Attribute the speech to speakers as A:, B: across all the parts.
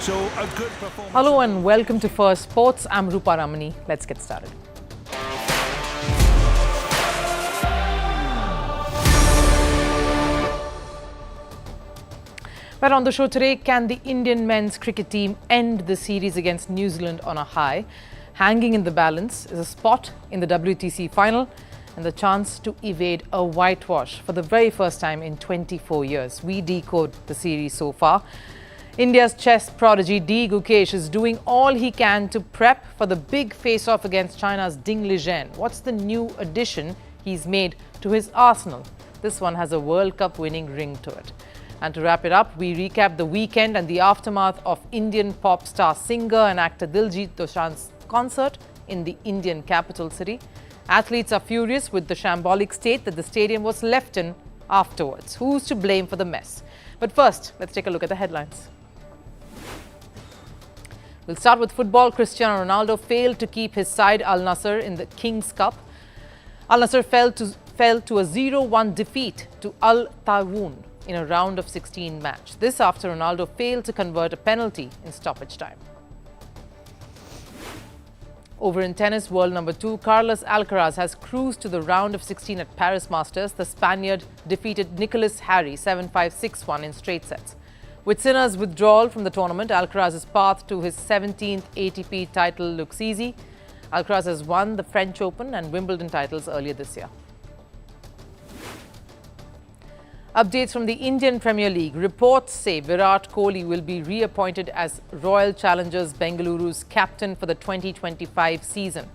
A: So a good performance.
B: Hello and welcome to Firstpost. I'm Rupha Ramani. Let's get started. But on the show today, can the Indian men's cricket team end the series against New Zealand on a high? Hanging in the balance is a spot in the WTC final and the chance to evade a whitewash for the very first time in 24 years. We decode the series so far. India's chess prodigy Gukesh is doing all he can to prep for the big face-off against China's Ding Liren. What's the new addition he's made to his arsenal? This one has a World Cup winning ring to it. And to wrap it up, we recap the weekend and the aftermath of Indian pop star singer and actor Diljit Dosanjh's concert in the Indian capital city. Athletes are furious with the shambolic state that the stadium was left in afterwards. Who's to blame for the mess? But first, let's take a look at the headlines. We'll start with football. Cristiano Ronaldo failed to keep his side Al Nassr in the Kings Cup. Al Nassr fell to a 0-1 defeat to Al Tawun in a round of 16 match. This after Ronaldo failed to convert a penalty in stoppage time. Over in tennis, world number 2, Carlos Alcaraz has cruised to the round of 16 at Paris Masters. The Spaniard defeated Nicolas Harry 7-5, 6-1 in straight sets. With Sinner's withdrawal from the tournament, Alcaraz's path to his 17th ATP title looks easy. Alcaraz has won the French Open and Wimbledon titles earlier this year. Updates from the Indian Premier League. Reports say Virat Kohli will be reappointed as Royal Challengers Bengaluru's captain for the 2025 season.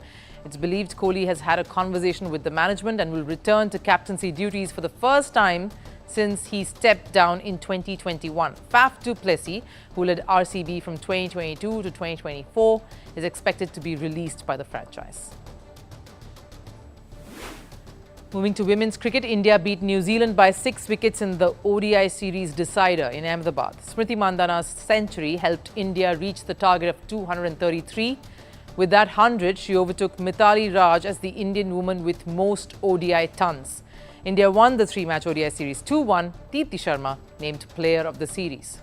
B: It's believed Kohli has had a conversation with the management and will return to captaincy duties for the first time since he stepped down in 2021. Faf du Plessis, who led RCB from 2022 to 2024, is expected to be released by the franchise. Moving to women's cricket, India beat New Zealand by 6 wickets in the ODI series decider in Ahmedabad. Smriti Mandhana's century helped India reach the target of 233. With that 100, she overtook Mithali Raj as the Indian woman with most ODI tons. India won the 3-match ODI series 2-1. Deepti Sharma named player of the series.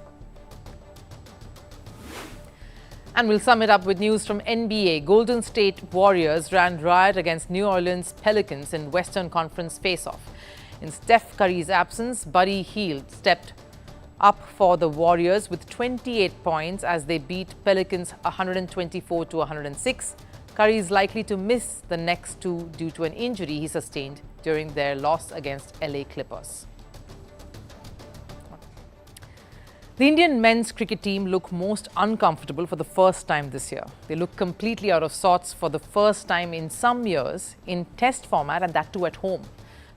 B: And we'll sum it up with news from NBA. Golden State Warriors ran riot against New Orleans Pelicans in Western Conference face-off. In Steph Curry's absence, Buddy Hield stepped up for the Warriors with 28 points as they beat Pelicans 124-106. Curry is likely to miss the next two due to an injury he sustained during their loss against LA Clippers. The Indian men's cricket team look most uncomfortable for the first time this year. They look completely out of sorts for the first time in some years in test format, and that too at home.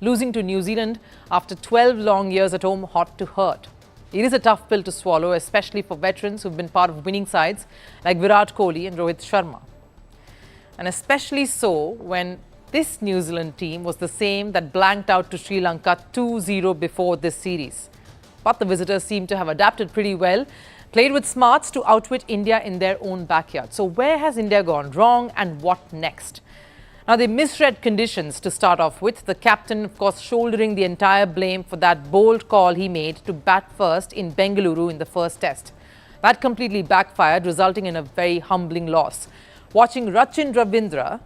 B: Losing to New Zealand after 12 long years at home ought to hurt. It is a tough pill to swallow, especially for veterans who've been part of winning sides like Virat Kohli and Rohit Sharma. And especially so when this New Zealand team was the same that blanked out to Sri Lanka 2-0 before this series. But the visitors seem to have adapted pretty well, played with smarts to outwit India in their own backyard. So where has India gone wrong and what next? Now, they misread conditions to start off with. The captain, of course, shouldering the entire blame for that bold call he made to bat first in Bengaluru in the first test. That completely backfired, resulting in a very humbling loss. Watching Rachin Ravindra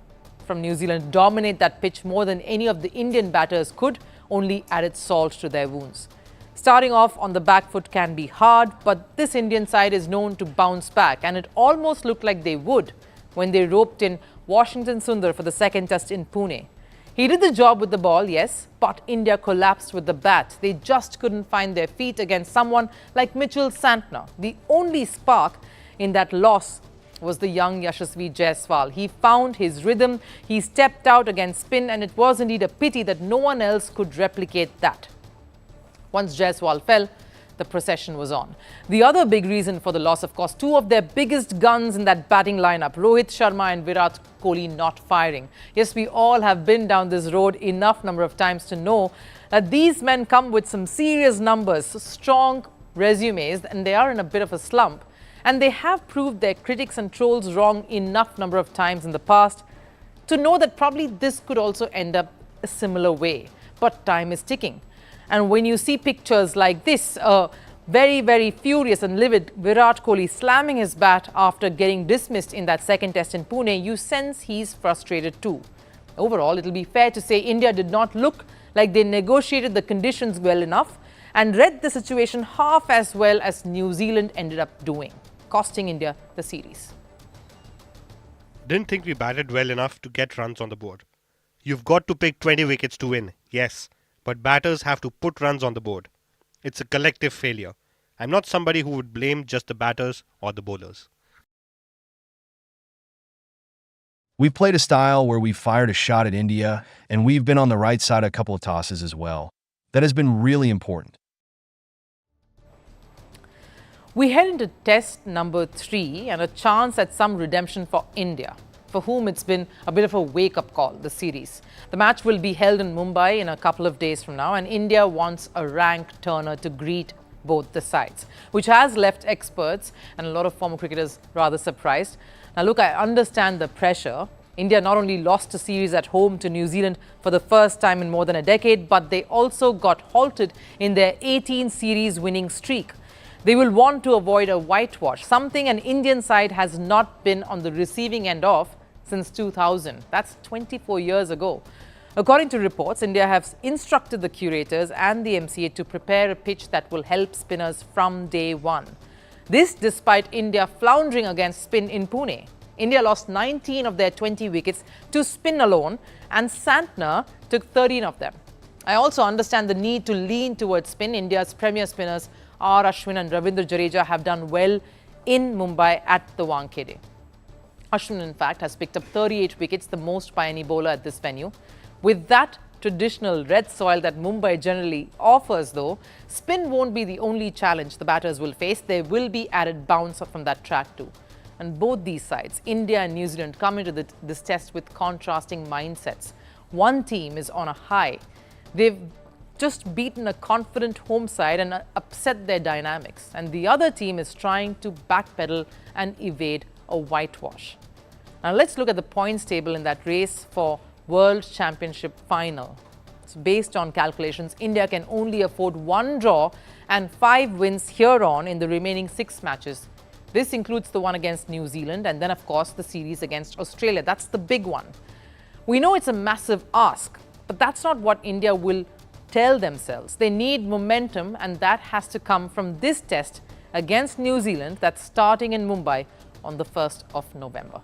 B: from New Zealand dominate that pitch more than any of the Indian batters could only added salt to their wounds. Starting off on the back foot can be hard, but this Indian side is known to bounce back, and it almost looked like they would when they roped in Washington Sundar for the second test in Pune. He did the job with the ball, yes, but India collapsed with the bat. They just couldn't find their feet against someone like Mitchell Santner. The only spark in that loss was the young Yashasvi Jaiswal. He found his rhythm, he stepped out against spin, and it was indeed a pity that no one else could replicate that. Once Jaiswal fell, the procession was on. The other big reason for the loss, of course, two of their biggest guns in that batting lineup, Rohit Sharma and Virat Kohli, not firing. Yes, we all have been down this road enough number of times to know that these men come with some serious numbers, strong resumes, and they are in a bit of a slump. And they have proved their critics and trolls wrong enough number of times in the past to know that probably this could also end up a similar way. But time is ticking. And when you see pictures like this, Very, very furious and livid, Virat Kohli slamming his bat after getting dismissed in that second test in Pune, you sense he's frustrated too. Overall, it'll be fair to say India did not look like they negotiated the conditions well enough and read the situation half as well as New Zealand ended up doing, costing India the series.
A: Didn't think we batted well enough to get runs on the board. You've got to pick 20 wickets to win, yes, but batters have to put runs on the board. It's a collective failure. I'm not somebody who would blame just the batters or the bowlers.
C: We've played a style where we've fired a shot at India, and we've been on the right side a couple of tosses as well. That has been really important.
B: We head into test number 3 and a chance at some redemption for India, for whom it's been a bit of a wake-up call, the series. The match will be held in Mumbai in a couple of days from now, and India wants a rank turner to greet both the sides, which has left experts and a lot of former cricketers rather surprised. Now look, I understand the pressure. India not only lost a series at home to New Zealand for the first time in more than a decade, but they also got halted in their 18 series winning streak. They will want to avoid a whitewash, something an Indian side has not been on the receiving end of since 2000. That's 24 years ago. According to reports, India has instructed the curators and the MCA to prepare a pitch that will help spinners from day one. This despite India floundering against spin in Pune. India lost 19 of their 20 wickets to spin alone, and Santner took 13 of them. I also understand the need to lean towards spin. India's premier spinners R. Ashwin and Ravindra Jadeja have done well in Mumbai at the Wankhede. Ashwin, in fact, has picked up 38 wickets, the most by any bowler at this venue. With that traditional red soil that Mumbai generally offers, though, spin won't be the only challenge the batters will face. There will be added bounce from that track too. And both these sides, India and New Zealand, come into this test with contrasting mindsets. One team is on a high. They've just beaten a confident home side and upset their dynamics. And the other team is trying to backpedal and evade a whitewash. Now let's look at the points table in that race for World Championship final. So based on calculations, India can only afford 1 draw and 5 wins here on in the remaining 6 matches. This includes the one against New Zealand and then, of course, the series against Australia. That's the big one. We know it's a massive ask, but that's not what India will tell themselves. They need momentum, and that has to come from this test against New Zealand that's starting in Mumbai on the 1st of November.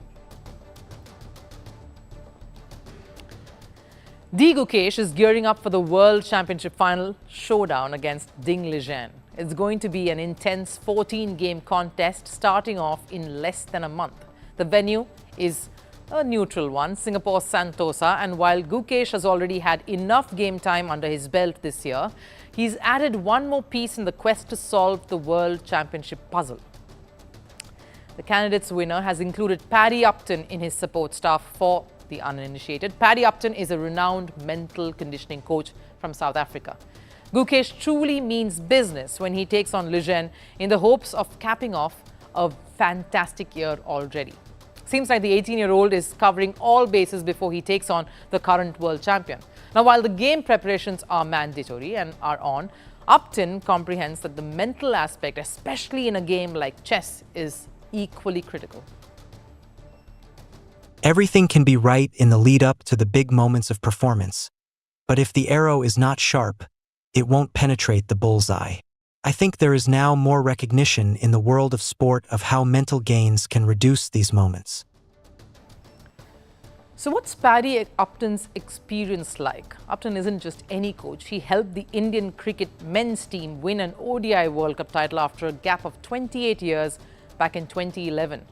B: Gukesh is gearing up for the World Championship final showdown against Ding Liren. It's going to be an intense 14-game contest starting off in less than a month. The venue is a neutral one, Singapore's Sentosa, and while Gukesh has already had enough game time under his belt this year, he's added one more piece in the quest to solve the World Championship puzzle. The candidate's winner has included Paddy Upton in his support staff. For the uninitiated, Paddy Upton is a renowned mental conditioning coach from South Africa. Gukesh truly means business when he takes on Liren in the hopes of capping off a fantastic year already. Seems like the 18-year-old is covering all bases before he takes on the current world champion. Now, while the game preparations are mandatory and are on, Upton comprehends that the mental aspect, especially in a game like chess, is equally critical.
D: Everything can be right in the lead-up to the big moments of performance. But if the arrow is not sharp, it won't penetrate the bullseye. I think there is now more recognition in the world of sport of how mental gains can reduce these moments.
B: So what's Paddy Upton's experience like? Upton isn't just any coach. He helped the Indian cricket men's team win an ODI World Cup title after a gap of 28 years back in 2011.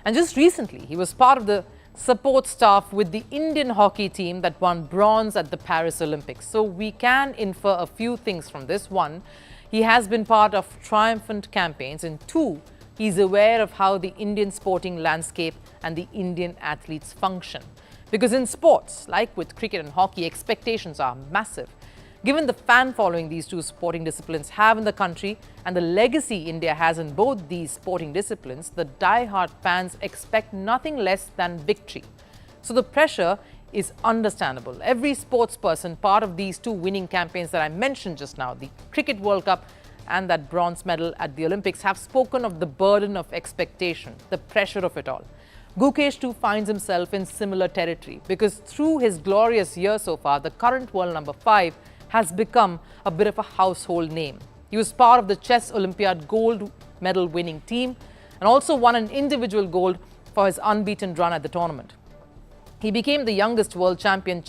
B: And just recently, he was part of the support staff with the Indian hockey team that won bronze at the Paris Olympics. So we can infer a few things from this. One, he has been part of triumphant campaigns, and 2, he's aware of how the Indian sporting landscape and the Indian athletes function. Because in sports, like with cricket and hockey, expectations are massive. Given the fan following these two sporting disciplines have in the country and the legacy India has in both these sporting disciplines, the die-hard fans expect nothing less than victory. So the pressure is understandable. Every sports person part of these 2 winning campaigns that I mentioned just now, the Cricket World Cup and that bronze medal at the Olympics have spoken of the burden of expectation, the pressure of it all. Gukesh too finds himself in similar territory because through his glorious year so far, the current world number 5 has become a bit of a household name. He was part of the Chess Olympiad gold medal winning team and also won an individual gold for his unbeaten run at the tournament. He became the youngest world championship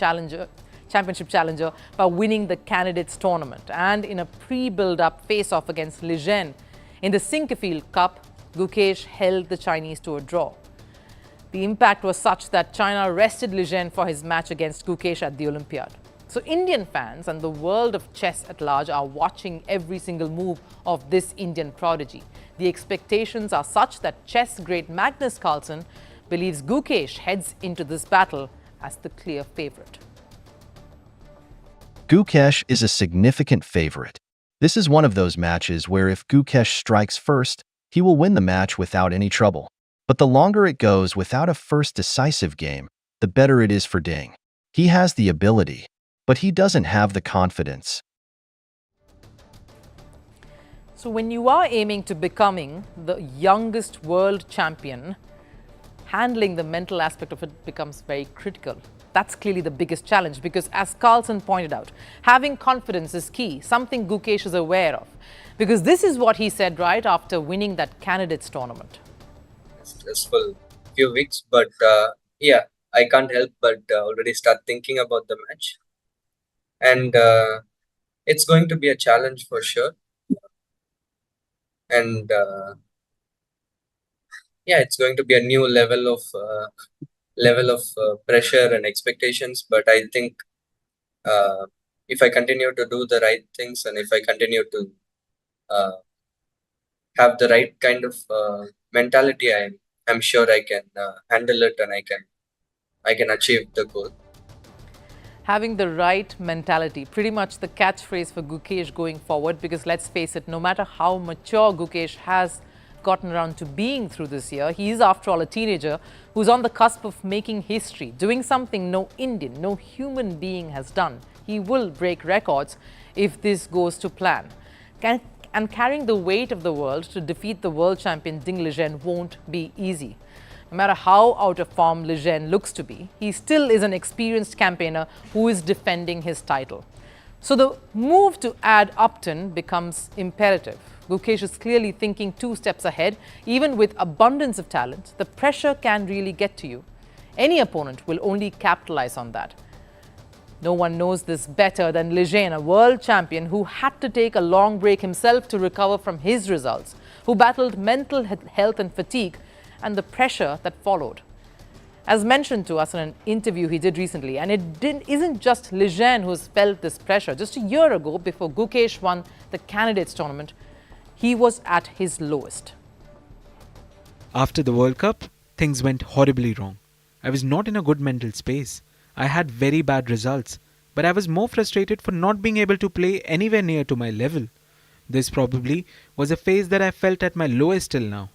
B: challenger by winning the candidates tournament, and in a pre-build-up face-off against Liren in the Sinquefield Cup, Gukesh held the Chinese to a draw. The impact was such that China rested Liren for his match against Gukesh at the Olympiad. So Indian fans and the world of chess at large are watching every single move of this Indian prodigy. The expectations are such that chess great Magnus Carlsen believes Gukesh heads into this battle as the clear favorite.
C: Gukesh is a significant favorite. This is one of those matches where if Gukesh strikes first, he will win the match without any trouble. But the longer it goes without a first decisive game, the better it is for Ding. He has the ability, but he doesn't have the confidence.
B: So when you are aiming to becoming the youngest world champion, handling the mental aspect of it becomes very critical. That's clearly the biggest challenge because, as Carlsen pointed out, having confidence is key, something Gukesh is aware of. Because this is what he said right after winning that candidates tournament.
E: Stressful few weeks, but yeah, I can't help but already start thinking about the match. And it's going to be a challenge for sure. And yeah, it's going to be a new level of pressure and expectations. But I think if I continue to do the right things and if I continue to have the right kind of mentality, I'm sure I can handle it and I can achieve the goal.
B: Having the right mentality, pretty much the catchphrase for Gukesh going forward, because let's face it, no matter how mature Gukesh has gotten around to being through this year, he is after all a teenager who's on the cusp of making history, doing something no Indian, no human being has done. He will break records if this goes to plan. And carrying the weight of the world to defeat the world champion Ding Liren won't be easy. No matter how out of form Liren looks to be, he still is an experienced campaigner who is defending his title. So the move to add Upton becomes imperative. Gukesh is clearly thinking 2 steps ahead. Even with abundance of talent, the pressure can really get to you. Any opponent will only capitalize on that. No one knows this better than Liren, a world champion who had to take a long break himself to recover from his results, who battled mental health and fatigue and the pressure that followed. As mentioned to us in an interview he did recently, and isn't just Liren who's felt this pressure. Just a year ago, before Gukesh won the candidates tournament, he was at his lowest.
F: After the World Cup, things went horribly wrong. I was not in a good mental space. I had very bad results, but I was more frustrated for not being able to play anywhere near to my level. This probably was a phase that I felt at my lowest till now.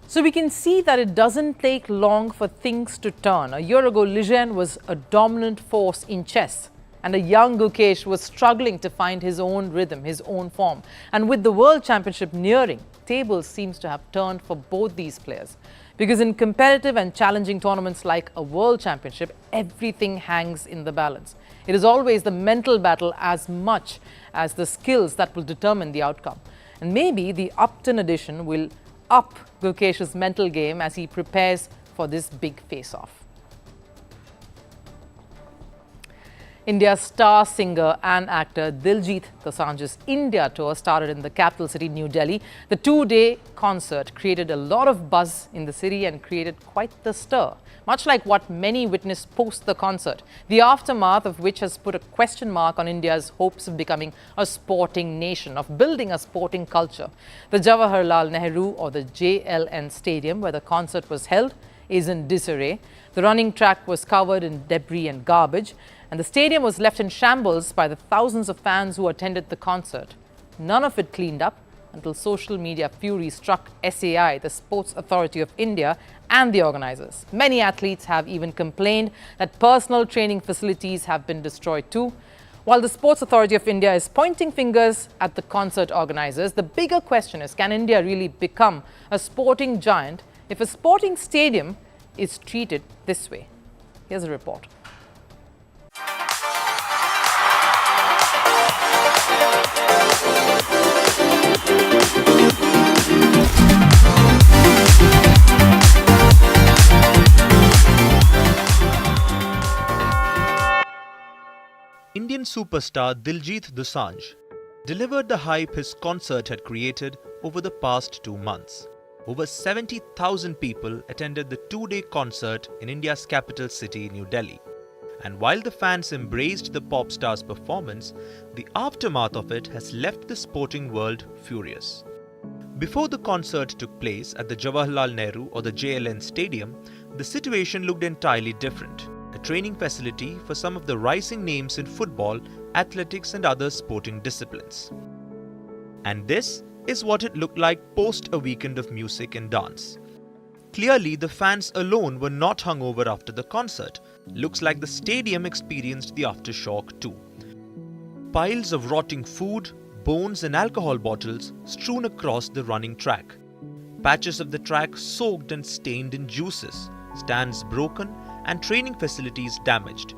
B: So we can see that it doesn't take long for things to turn. A year ago, Liren was a dominant force in chess, and a young Gukesh was struggling to find his own rhythm, his own form. And with the World Championship nearing, tables seems to have turned for both these players. Because in competitive and challenging tournaments like a World Championship, everything hangs in the balance. It is always the mental battle as much as the skills that will determine the outcome. And maybe the Upton edition will up Gukesh's mental game as he prepares for this big face-off. India's star singer and actor Diljit Dosanjh's India tour started in the capital city, New Delhi. The 2-day concert created a lot of buzz in the city and created quite the stir, much like what many witnessed post the concert, the aftermath of which has put a question mark on India's hopes of becoming a sporting nation, of building a sporting culture. The Jawaharlal Nehru, or the JLN Stadium, where the concert was held, is in disarray. The running track was covered in debris and garbage, and the stadium was left in shambles by the thousands of fans who attended the concert. None of it cleaned up until social media fury struck SAI, the Sports Authority of India, and the organisers. Many athletes have even complained that personal training facilities have been destroyed too. While the Sports Authority of India is pointing fingers at the concert organisers, the bigger question is, can India really become a sporting giant if a sporting stadium is treated this way? Here's a report.
G: Indian superstar Diljit Dosanjh delivered the hype his concert had created over the past 2 months. Over 70,000 people attended the 2-day concert in India's capital city, New Delhi. And while the fans embraced the pop star's performance, the aftermath of it has left the sporting world furious. Before the concert took place at the Jawaharlal Nehru or the JLN Stadium, the situation looked entirely different. A training facility for some of the rising names in football, athletics and other sporting disciplines. And this is what it looked like post a weekend of music and dance. Clearly, the fans alone were not hungover after the concert. Looks like the stadium experienced the aftershock too. Piles of rotting food, bones and alcohol bottles strewn across the running track. Patches of the track soaked and stained in juices, stands broken and training facilities damaged.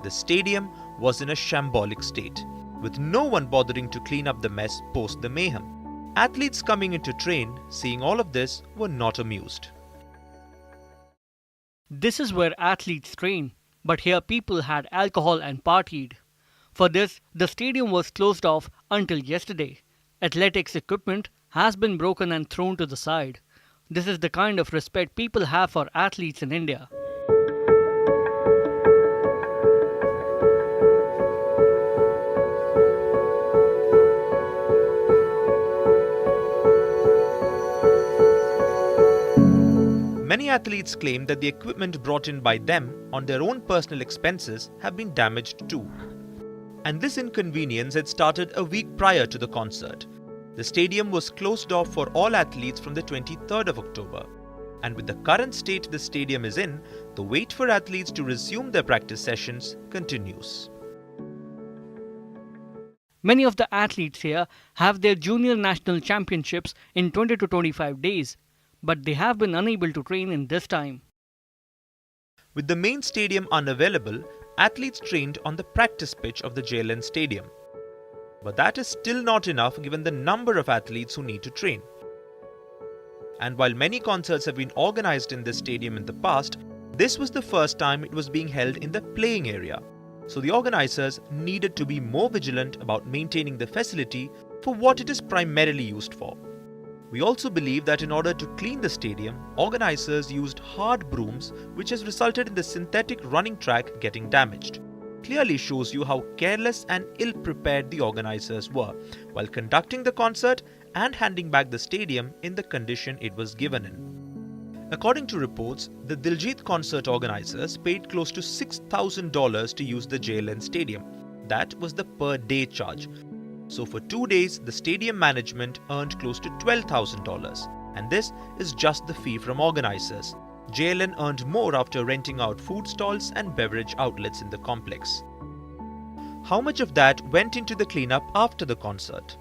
G: The stadium was in a shambolic state, with no one bothering to clean up the mess post the mayhem. Athletes coming in to train, seeing all of this, were not amused.
H: This is where athletes train, but here people had alcohol and partied. For this, the stadium was closed off until yesterday. Athletics equipment has been broken and thrown to the side. This is the kind of respect people have for athletes in India.
G: Many athletes claim that the equipment brought in by them on their own personal expenses have been damaged too. And this inconvenience had started a week prior to the concert. The stadium was closed off for all athletes from the 23rd of October. And with the current state the stadium is in, the wait for athletes to resume their practice sessions continues.
H: Many of the athletes here have their junior national championships in 20 to 25 days, but they have been unable to train in this time.
G: With the main stadium unavailable, athletes trained on the practice pitch of the JLN Stadium. But that is still not enough given the number of athletes who need to train. And while many concerts have been organized in this stadium in the past, this was the first time it was being held in the playing area. So the organizers needed to be more vigilant about maintaining the facility for what it is primarily used for. We also believe that in order to clean the stadium, organizers used hard brooms, which has resulted in the synthetic running track getting damaged. Clearly shows you how careless and ill-prepared the organizers were while conducting the concert and handing back the stadium in the condition it was given in. According to reports, the Diljit concert organizers paid close to $6,000 to use the JLN Stadium. That was the per-day charge. So for 2 days, the stadium management earned close to $12,000. And this is just the fee from organizers. JLN earned more after renting out food stalls and beverage outlets in the complex. How much of that went into the cleanup after the concert?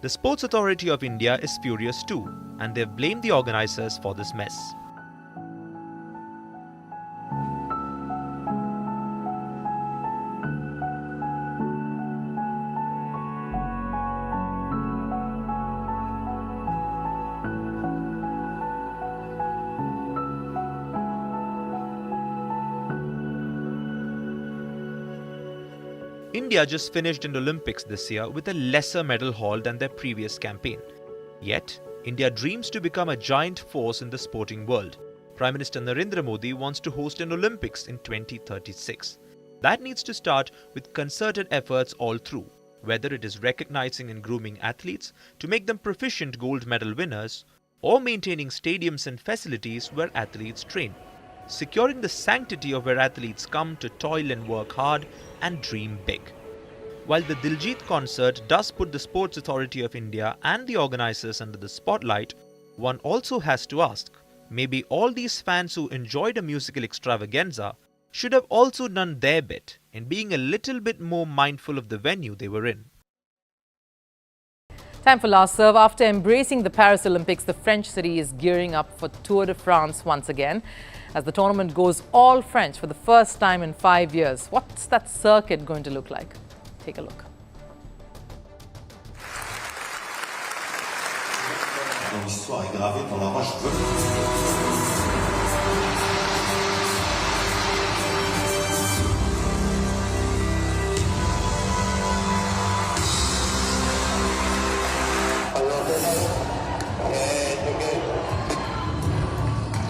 G: The Sports Authority of India is furious too, and they've blamed the organizers for this mess. India just finished in the Olympics this year with a lesser medal haul than their previous campaign. Yet, India dreams to become a giant force in the sporting world. Prime Minister Narendra Modi wants to host an Olympics in 2036. That needs to start with concerted efforts all through, whether it is recognizing and grooming athletes to make them proficient gold medal winners, or maintaining stadiums and facilities where athletes train. Securing the sanctity of where athletes come to toil and work hard and dream big. While the Diljit concert does put the Sports Authority of India and the organizers under the spotlight, one also has to ask, maybe all these fans who enjoyed a musical extravaganza should have also done their bit in being a little bit more mindful of the venue they were in.
B: Time for last serve. After embracing the Paris Olympics, the French city is gearing up for Tour de France once again as the tournament goes all French for the first time in 5 years. What's that circuit going to look like? Take a look.
I: L'histoire est gravée dans la roche.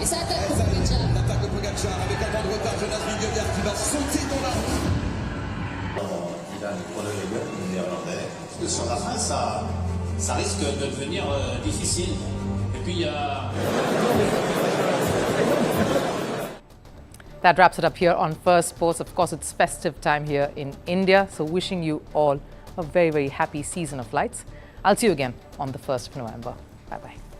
J: Et ça attaque pour Pogacar. L'attaque de Pogacar avec un temps de retard, Jonas Vingegaard qui va sauter dans la roue. Il a le chronologue, le néerlandais. Parce que sur la fin, ça risque de devenir difficile. Et puis il y a...
B: That wraps it up here on Firstpost. Of course, it's festive time here in India. So wishing you all a very, very happy season of lights. I'll see you again on the 1st of November. Bye-bye.